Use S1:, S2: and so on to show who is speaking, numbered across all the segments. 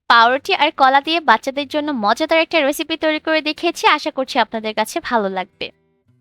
S1: পাউরুটি আর কলা দিয়ে বাচ্চাদের জন্য মজাদার একটা রেসিপি তৈরি করে দেখিয়েছি। আশা করছি আপনাদের কাছে ভালো লাগবে।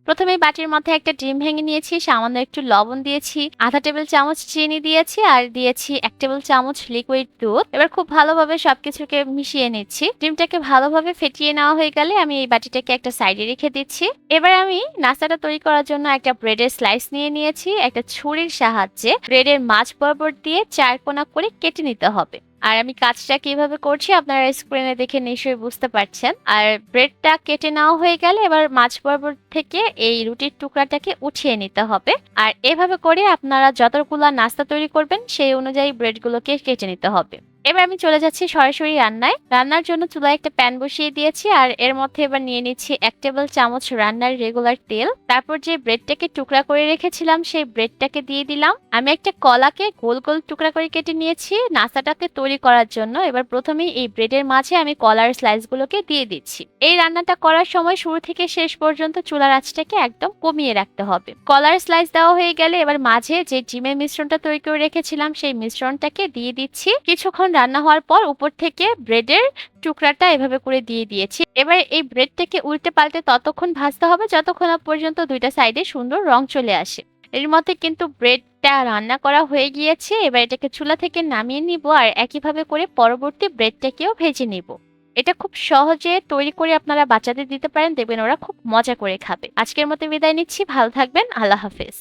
S1: প্রথমে বাটির মধ্যে একটা ডিম ভেঙে নিয়েছি, সামান্য একটু লবণ দিয়েছি, আধা টেবিল চামচ চিনি দিয়েছি আর দিয়েছি 1 টেবিল চামচ লিকুইড দুধ। এবার খুব ভালোভাবে সবকিছুকে মিশিয়ে নিচ্ছি। ডিমটাকে ভালোভাবে ফেটিয়ে নেওয়া হয়ে গেলে আমি এই বাটিটাকে একটা সাইডে রেখে দিচ্ছি। এবার আমি নাস্তাটা তৈরি করার জন্য একটা ব্রেডের স্লাইস নিয়ে নিয়েছি। একটা ছুরির সাহায্যে ব্রেডের মাঝ বরাবর দিয়ে 4 কোনা করে কেটে নিতে হবে। আর আমি কাজটা কিভাবে করছি আপনারা স্ক্রিনে দেখে নিশ্চয়ই বুঝতে পারছেন। আর ব্রেডটা কেটে নেওয়া হয়ে গেলে এবার মাঝ বরাবর থেকে এই রুটির টুকরাটাকে উঠিয়ে নিতে হবে। আর এভাবে করে আপনারা যতগুলো নাস্তা তৈরি করবেন সেই অনুযায়ী ব্রেডগুলোকে কেটে নিতে হবে। এবার আমি চলে যাচ্ছি সরাসরি রান্নায়। রান্নার জন্য চুলায় একটা প্যান বসিয়ে দিয়েছি আর এর মধ্যে এবার নিয়ে নিচ্ছি 1 টেবিল চামচ রান্নার রেগুলার তেল। তারপর যে ব্রেডটাকে টুকরা করে রেখেছিলাম সেই ব্রেডটাকে দিয়ে দিলাম। আমি একটা কলাকে গোল গোল টুকরা করে কেটে নিয়েছি নাস্তাটাকে তৈরি করার জন্য। এবার প্রথমেই এই ব্রেডের মাঝে আমি কলার স্লাইসগুলোকে দিয়ে দিচ্ছি। এই রান্নাটা করার সময় শুরু থেকে শেষ পর্যন্ত চুলার আঁচটাকে একদম কমিয়ে রাখতে হবে। কলার স্লাইস দেওয়া হয়ে গেলে এবার মাঝে যে ডিমের মিশ্রণটা তৈরি করে রেখেছিলাম সেই মিশ্রণটাকে দিয়ে দিচ্ছি। কিছুক্ষণ রান্না হওয়ার পর উপর থেকে ব্রেডের টুকরাটা এভাবে করে দিয়ে দিয়েছি। এবার এই ব্রেডটাকে উল্টে পাল্টে ততক্ষণ ভাজতে হবে যতক্ষণ না পর্যন্ত দুইটা সাইডে সুন্দর রং চলে আসে। এর মধ্যে কিন্তু ব্রেডটা রান্না করা হয়ে গিয়েছে। এবার এটাকে চুলা থেকে নামিয়ে নিব আর একইভাবে করে পরবর্তী ব্রেডটাকেও ভেজে নিব। এটা খুব সহজে তৈরি করে আপনারা বাচ্চাদের দিতে পারেন, দেখবেন ওরা খুব মজা করে খাবে। আজকের মতো বিদায় নিচ্ছি, ভালো থাকবেন, আল্লাহ হাফেজ।